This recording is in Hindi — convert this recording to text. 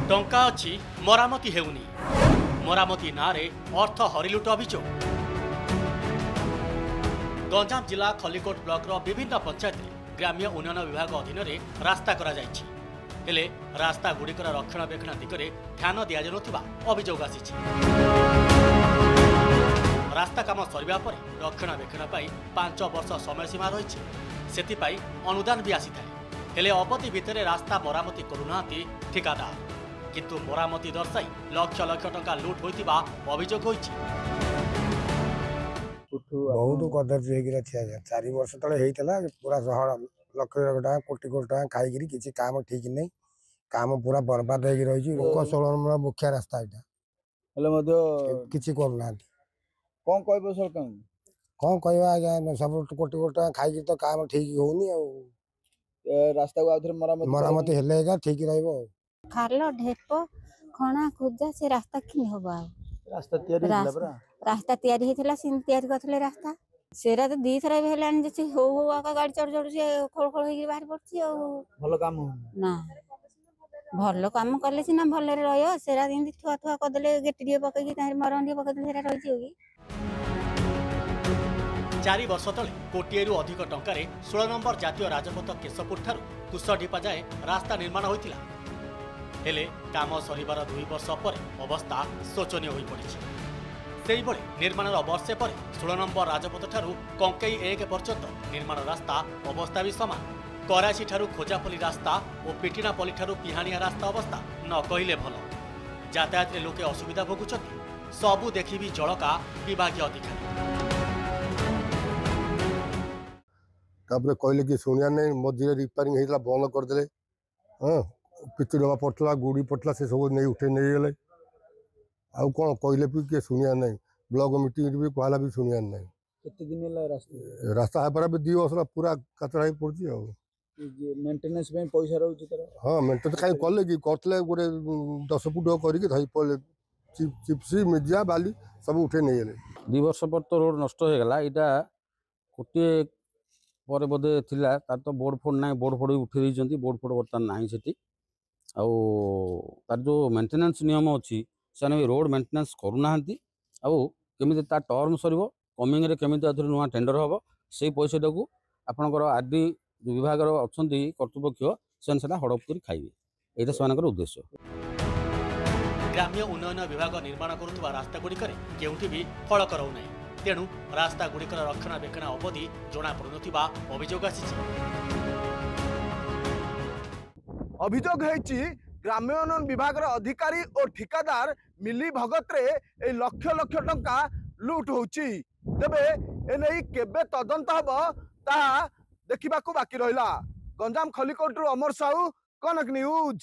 टंका अच्छी मरामती हेउनी मरामती नारे अर्थ हरिलुट अभियोग। गंजाम जिला खलिकोट ब्लॉक विभिन्न पंचायत ग्राम्य उन्नयन विभाग अधीन रास्ता करा जायछि। हेले रास्ता गुड़िकर रक्षणाबेक्षण दिगरे ध्यान दि जाउनथिबा अभियोग आसीछि। रास्ता काम सरिबा परे रक्षणाबेक्षण पाई 5 वर्ष समय सीमा रहिछि। सेतिपाई अनुदान भी आसीथाय। हेले अवधि भितर रास्ता मरामती करुनाहांती ठिकादार, किंतु मरामती दर्शाई लक्ष लक्ष टंका लुट होइतिबा अभियोग होइछि। बहुत कदर्ज हो 4 वर्ष तले हेइतला पूरा शहर लक्ष लक्ष टका कोटी कोटी टका खाई किसी काम ठीक नहीं, काम पूरा बर्बाद हो रही। लोक सोलन मुखिया रास्ता यहाँ किसी करना कौन कह सरकार कौन कह आज्ञा सब कोटी कोटी टका खाई तो काम ठीक होनी। रास्ता को मरामती हेल्ले ठीक रहिबो। खाल ढेप खणा खोजा से रास्ता कि हबा रास्ता तैयारी हेतला सिन तैयारी करथले रास्ता सेरा तो दी थरा हेलान जे हो हो आका गाड़ी चढ़ चढ़ से खोल खोल होई बाहर पड़ची। आ भलो काम ना भलो काम करले सिना भले रहयो सेरा दिन थुआ थुआ कर देले गेटिए पकई कि तार मरंडी पकई देले सेरा रहिछि होगी। 4 वर्ष तले कोटिएरु अधिक टंकार 16 नंबर जातीय राजपथ केशवपुर ठारू कुशढीपा जाए रास्ता निर्माण होइतिला। हेले काम सरिबार 2 वर्ष पर अवस्था शोचनीय होई पड़िछि। सेही बळे निर्माणर वर्षे पर 16 नंबर राजपथ ठारू कंकेई 1 पर्यंत निर्माण रास्ता अवस्था भी समान। कराची ठारू खोजापल्ली रास्ता और पिटिनापल्ली ठारू पिहानिया रास्ता अवस्था न कहले भल। यातायात लोके असुविधा भोगुछन्ति। सबु देखिबी जळका विभागीय अधिकारी तापर कहले कि शुणिया नहीं मझे रिपेयरिंग होता बंद करदे। हाँ पिचु डबा पड़ता गुड़ी पड़ता से सब नहीं उठे नहीं गले। आउ कौन कहले भी किए शुणिया नहीं। ब्लॉक मीटिंग भी कहला भी शुणिया नहीं। कितने दिन रास्ता रास्ता है भी 2 वर्ष पूरा कचरा ही पड़ी। मेंटेनेंस में पैसा रोची तर हाँ मेंटेनेंस कहीं कले कि करते गोटे 10 फुट करके धरी पड़े चिप्सी मिर्जा बाली सब उठे नहीं गले। 2 वर्ष पर तो रोड नष्ट हो गला। यहाँ गोटे पर बोधे थिला तार तो बोर्ड फोड़ ना बोर्ड फोड़ उठे देइछंती। बोर्ड फोड़ बर्तमान नाही सेठी आउ तार जो मेंटेनेंस नियम अच्छी से रोड मेंटेनेंस करूनाहांती। आउ केमिति ता टर्म सरिबो कमिंग रे केमिति अथर नुआ टेंडर हबो से पैसा को आपनकर आदि विभाग अच्छी कर्तृपक्ष से हड़प कर खाइबे। एटा सेमानकर उद्देश्य। ग्राम्य उन्नयन विभाग निर्माण करुवा रास्ता गुड़िक केउठी भी फलक रहू नहीं। तेणु रास्ता गुड़िकर रक्षणाबेक्षण अवधि जना पड़ुनथिबा अभियोग आसीछि। अभियोग हेछि ग्राम्य उन्नयन विभाग अधिकारी और ठिकादार मिली भगत रे ए लक्ष लक्ष टंका लूट होछि। तेबे एनै केबे तदंत हबो ता देखिबाकू बाकी रहिला। गंजाम खलिकोट अमर साहू, कनक न्यूज।